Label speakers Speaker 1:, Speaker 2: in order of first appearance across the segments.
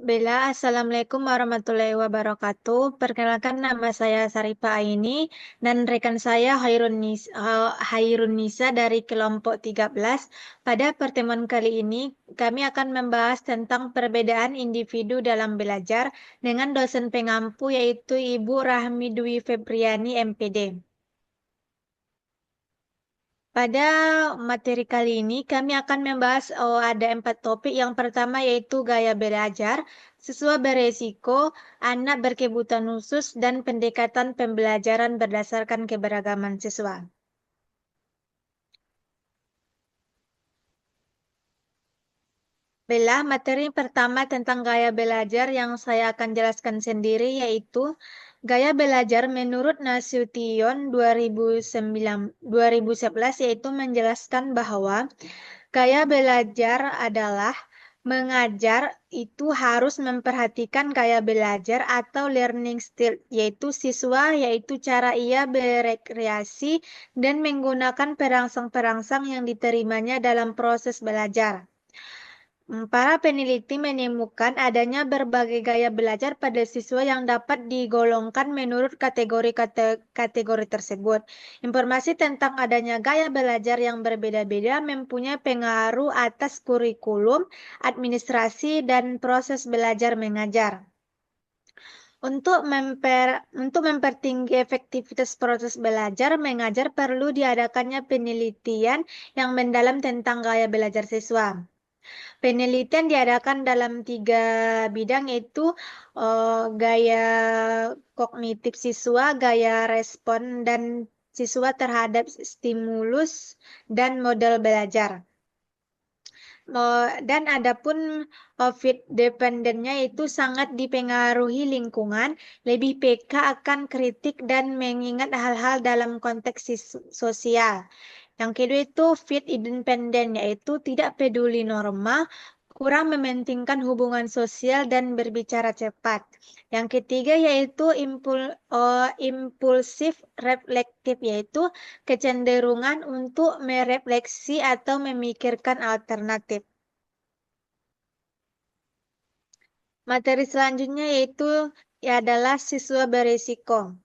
Speaker 1: Bella, Assalamualaikum warahmatullahi wabarakatuh. Perkenalkan nama saya Sarifah Aini dan rekan saya Hairun Nisa dari kelompok 13. Pada pertemuan kali ini, kami akan membahas tentang perbedaan individu dalam belajar dengan dosen pengampu yaitu Ibu Rahmi Dwi Febriani, MPD. Pada materi kali ini kami akan membahas ada 4 topik. Yang pertama yaitu gaya belajar, siswa beresiko, anak berkebutuhan khusus, dan pendekatan pembelajaran berdasarkan keberagaman siswa. Bella, materi pertama tentang gaya belajar yang saya akan jelaskan sendiri yaitu gaya belajar menurut Nasution 2011 yaitu menjelaskan bahwa gaya belajar adalah mengajar itu harus memperhatikan gaya belajar atau learning style, yaitu siswa, yaitu cara ia berekreasi dan menggunakan perangsang-perangsang yang diterimanya dalam proses belajar. Para peneliti menemukan adanya berbagai gaya belajar pada siswa yang dapat digolongkan menurut kategori tersebut. Informasi tentang adanya gaya belajar yang berbeda-beda mempunyai pengaruh atas kurikulum, administrasi, dan proses belajar mengajar. Untuk mempertinggi efektivitas proses belajar mengajar perlu diadakannya penelitian yang mendalam tentang gaya belajar siswa. Penelitian diadakan dalam 3 bidang yaitu gaya kognitif siswa, gaya respon dan siswa terhadap stimulus, dan model belajar. Dan adapun fit dependennya itu sangat dipengaruhi lingkungan, lebih peka akan kritik dan mengingat hal-hal dalam konteks sosial. Yang kedua itu fit independen, yaitu tidak peduli norma, kurang mementingkan hubungan sosial dan berbicara cepat. Yang ketiga yaitu impulsif reflektif, yaitu kecenderungan untuk merefleksi atau memikirkan alternatif. Materi selanjutnya yaitu adalah siswa berisiko.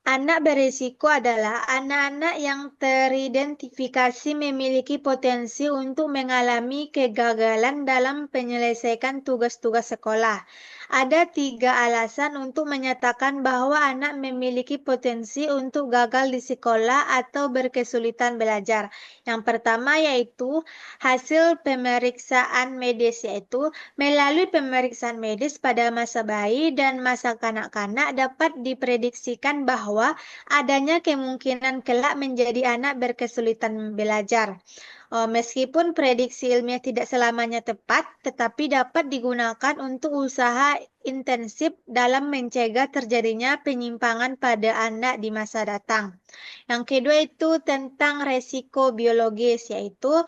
Speaker 1: Anak berisiko adalah anak-anak yang teridentifikasi memiliki potensi untuk mengalami kegagalan dalam menyelesaikan tugas-tugas sekolah. Ada 3 alasan untuk menyatakan bahwa anak memiliki potensi untuk gagal di sekolah atau berkesulitan belajar. Yang pertama yaitu hasil pemeriksaan medis, yaitu melalui pemeriksaan medis pada masa bayi dan masa kanak-kanak dapat diprediksikan bahwa adanya kemungkinan kelak menjadi anak berkesulitan belajar. Meskipun prediksi ilmiah tidak selamanya tepat, tetapi dapat digunakan untuk usaha intensif dalam mencegah terjadinya penyimpangan pada anak di masa datang. Yang kedua itu tentang resiko biologis, yaitu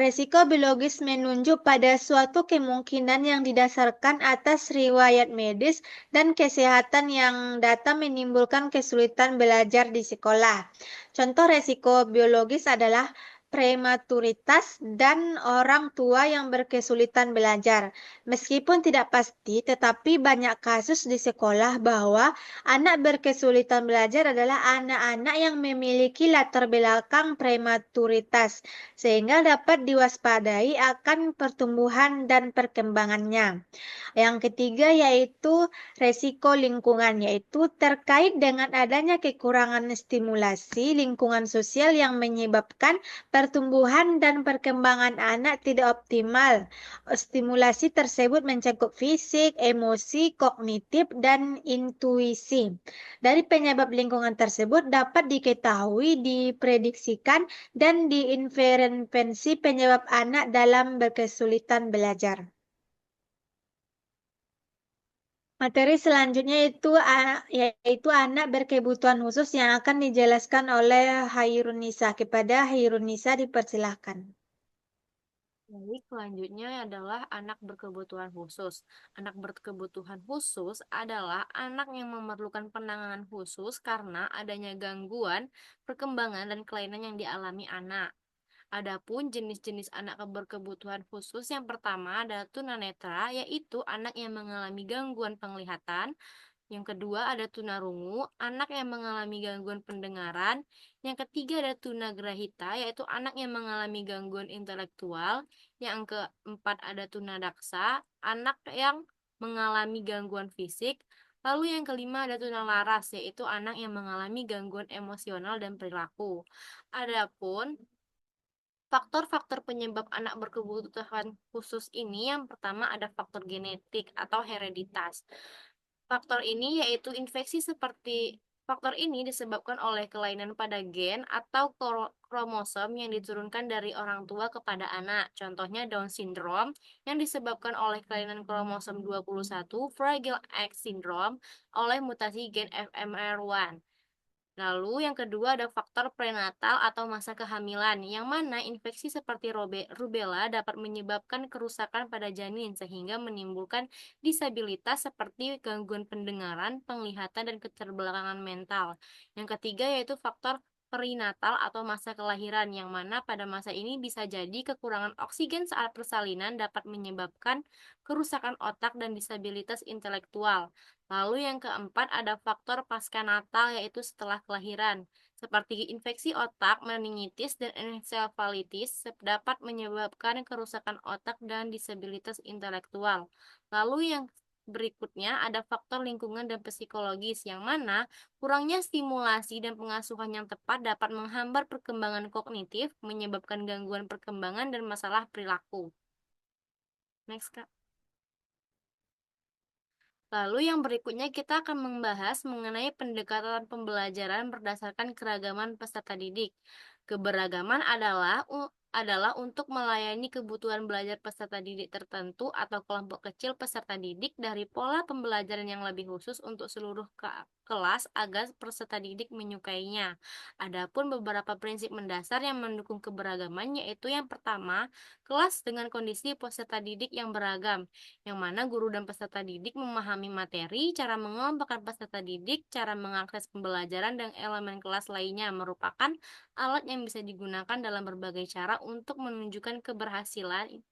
Speaker 1: resiko biologis menunjuk pada suatu kemungkinan yang didasarkan atas riwayat medis dan kesehatan yang dapat menimbulkan kesulitan belajar di sekolah. Contoh resiko biologis adalah prematuritas dan orang tua yang berkesulitan belajar. Meskipun tidak pasti, tetapi banyak kasus di sekolah bahwa anak berkesulitan belajar adalah anak-anak yang memiliki latar belakang prematuritas, sehingga dapat diwaspadai akan pertumbuhan dan perkembangannya. Yang ketiga yaitu resiko lingkungan, yaitu terkait dengan adanya kekurangan stimulasi lingkungan sosial yang menyebabkan pertumbuhan dan perkembangan anak tidak optimal. Stimulasi tersebut mencakup fisik, emosi, kognitif, dan intuisi. Dari penyebab lingkungan tersebut dapat diketahui, diprediksikan, dan diintervensi penyebab anak dalam berkesulitan belajar. Materi selanjutnya yaitu anak berkebutuhan khusus yang akan dijelaskan oleh Hairunisa. Kepada Hairunisa dipersilahkan.
Speaker 2: Baik, selanjutnya adalah anak berkebutuhan khusus. Anak berkebutuhan khusus adalah anak yang memerlukan penanganan khusus karena adanya gangguan, perkembangan, dan kelainan yang dialami anak. Adapun jenis-jenis anak berkebutuhan khusus yang pertama ada tunanetra, yaitu anak yang mengalami gangguan penglihatan. Yang kedua ada tunarungu, anak yang mengalami gangguan pendengaran. Yang ketiga ada tunagrahita, yaitu anak yang mengalami gangguan intelektual. Yang keempat ada tunadaksa, anak yang mengalami gangguan fisik. Lalu yang kelima ada tunalaras, yaitu anak yang mengalami gangguan emosional dan perilaku. Adapun faktor-faktor penyebab anak berkebutuhan khusus ini yang pertama ada faktor genetik atau hereditas. Faktor ini disebabkan oleh kelainan pada gen atau kromosom yang diturunkan dari orang tua kepada anak. Contohnya Down syndrome yang disebabkan oleh kelainan kromosom 21, Fragile X syndrome oleh mutasi gen FMR1. Lalu yang kedua ada faktor prenatal atau masa kehamilan, yang mana infeksi seperti rubella dapat menyebabkan kerusakan pada janin sehingga menimbulkan disabilitas seperti gangguan pendengaran, penglihatan, dan keterbelakangan mental. Yang ketiga yaitu faktor perinatal atau masa kelahiran, yang mana pada masa ini bisa jadi kekurangan oksigen saat persalinan dapat menyebabkan kerusakan otak dan disabilitas intelektual. Lalu yang keempat ada faktor pasca natal yaitu setelah kelahiran, seperti infeksi otak, meningitis, dan ensefalitis dapat menyebabkan kerusakan otak dan disabilitas intelektual. Lalu yang berikutnya ada faktor lingkungan dan psikologis, yang mana kurangnya stimulasi dan pengasuhan yang tepat dapat menghambat perkembangan kognitif, menyebabkan gangguan perkembangan dan masalah perilaku. Next, Kak. Lalu yang berikutnya kita akan membahas mengenai pendekatan pembelajaran berdasarkan keragaman peserta didik. Keberagaman adalah untuk melayani kebutuhan belajar peserta didik tertentu atau kelompok kecil peserta didik dari pola pembelajaran yang lebih khusus untuk seluruh kelas agar peserta didik menyukainya. Adapun beberapa prinsip mendasar yang mendukung keberagaman yaitu yang pertama, kelas dengan kondisi peserta didik yang beragam, yang mana guru dan peserta didik memahami materi, cara mengelompokkan peserta didik, cara mengakses pembelajaran, dan elemen kelas lainnya merupakan alat yang bisa digunakan dalam berbagai cara untuk menunjukkan keberhasilan.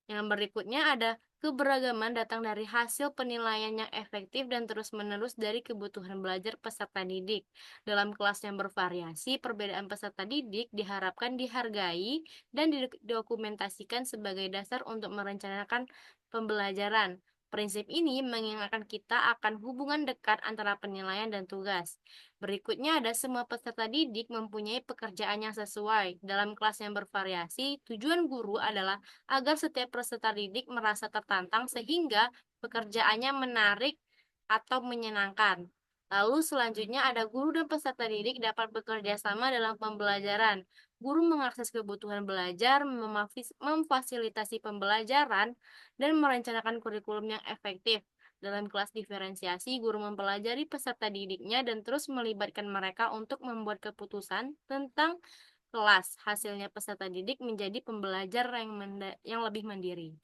Speaker 2: Yang berikutnya ada keberagaman datang dari hasil penilaian yang efektif dan terus-menerus dari kebutuhan belajar peserta didik. Dalam kelas yang bervariasi, perbedaan peserta didik diharapkan dihargai dan didokumentasikan sebagai dasar untuk merencanakan pembelajaran. Prinsip ini mengingatkan kita akan hubungan dekat antara penilaian dan tugas. Berikutnya ada semua peserta didik mempunyai pekerjaan yang sesuai. Dalam kelas yang bervariasi, tujuan guru adalah agar setiap peserta didik merasa tertantang sehingga pekerjaannya menarik atau menyenangkan. Lalu selanjutnya ada guru dan peserta didik dapat bekerja sama dalam pembelajaran. Guru mengakses kebutuhan belajar, memfasilitasi pembelajaran, dan merencanakan kurikulum yang efektif. Dalam kelas diferensiasi, guru mempelajari peserta didiknya dan terus melibatkan mereka untuk membuat keputusan tentang kelas. Hasilnya peserta didik menjadi pembelajar yang lebih mandiri.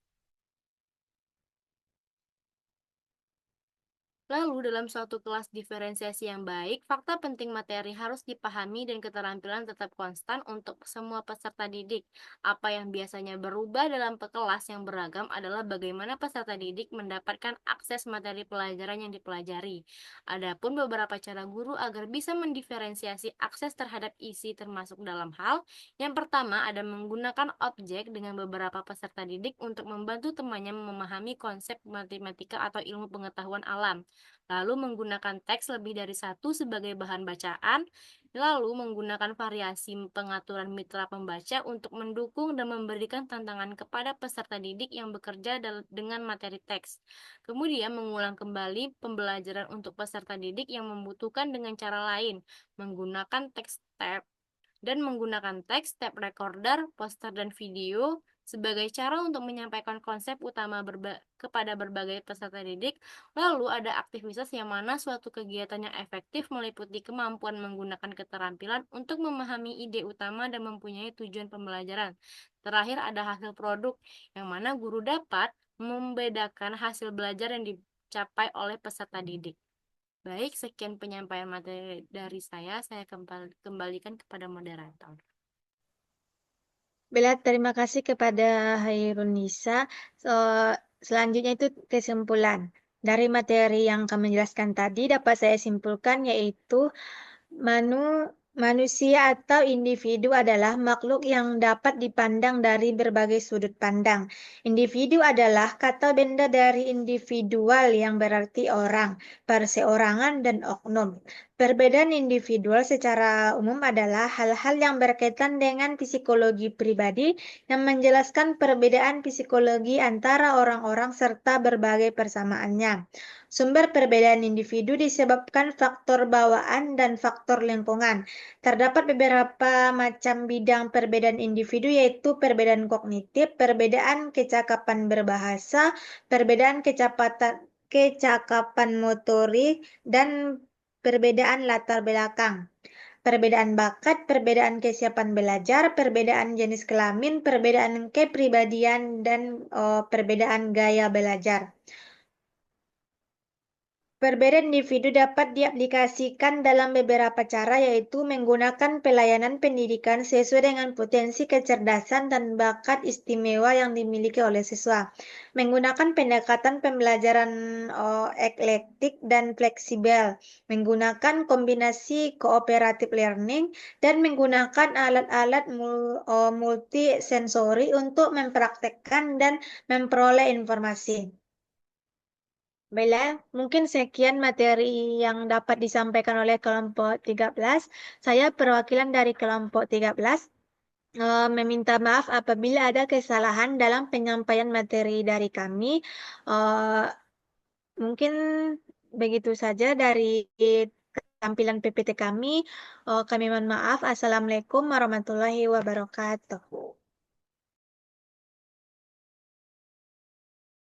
Speaker 2: Lalu, dalam suatu kelas diferensiasi yang baik, fakta penting materi harus dipahami dan keterampilan tetap konstan untuk semua peserta didik. Apa yang biasanya berubah dalam kelas yang beragam adalah bagaimana peserta didik mendapatkan akses materi pelajaran yang dipelajari. Adapun beberapa cara guru agar bisa mendiferensiasi akses terhadap isi termasuk dalam hal, yang pertama ada menggunakan objek dengan beberapa peserta didik untuk membantu temannya memahami konsep matematika atau ilmu pengetahuan alam, lalu menggunakan teks lebih dari satu sebagai bahan bacaan, lalu menggunakan variasi pengaturan mitra pembaca untuk mendukung dan memberikan tantangan kepada peserta didik yang bekerja dengan materi teks. Kemudian mengulang kembali pembelajaran untuk peserta didik yang membutuhkan dengan cara lain, menggunakan teks tab dan menggunakan teks, tape recorder, poster, dan video sebagai cara untuk menyampaikan konsep utama kepada berbagai peserta didik. Lalu ada aktivitas yang mana suatu kegiatan yang efektif meliputi kemampuan menggunakan keterampilan untuk memahami ide utama dan mempunyai tujuan pembelajaran. Terakhir ada hasil produk, yang mana guru dapat membedakan hasil belajar yang dicapai oleh peserta didik. Baik, sekian penyampaian materi dari saya kembalikan kepada moderator.
Speaker 1: Bella, terima kasih kepada Hairunisa. Selanjutnya itu kesimpulan. Dari materi yang kami jelaskan tadi dapat saya simpulkan yaitu manusia atau individu adalah makhluk yang dapat dipandang dari berbagai sudut pandang. Individu adalah kata benda dari individual yang berarti orang, perseorangan, dan oknum. Perbedaan individual secara umum adalah hal-hal yang berkaitan dengan psikologi pribadi yang menjelaskan perbedaan psikologi antara orang-orang serta berbagai persamaannya. Sumber perbedaan individu disebabkan faktor bawaan dan faktor lingkungan. Terdapat beberapa macam bidang perbedaan individu yaitu perbedaan kognitif, perbedaan kecakapan berbahasa, perbedaan kecakapan motorik, dan perbedaan latar belakang. Perbedaan bakat, perbedaan kesiapan belajar, perbedaan jenis kelamin, perbedaan kepribadian, dan perbedaan gaya belajar. Perbedaan individu dapat diaplikasikan dalam beberapa cara, yaitu menggunakan pelayanan pendidikan sesuai dengan potensi kecerdasan dan bakat istimewa yang dimiliki oleh siswa, menggunakan pendekatan pembelajaran eklektik dan fleksibel, menggunakan kombinasi cooperative learning, dan menggunakan alat-alat multisensori untuk mempraktekkan dan memperoleh informasi. Bella, mungkin sekian materi yang dapat disampaikan oleh kelompok 13. Saya perwakilan dari kelompok 13 meminta maaf apabila ada kesalahan dalam penyampaian materi dari kami. Eh, Mungkin begitu saja dari tampilan PPT kami. Kami mohon maaf. Assalamualaikum warahmatullahi wabarakatuh.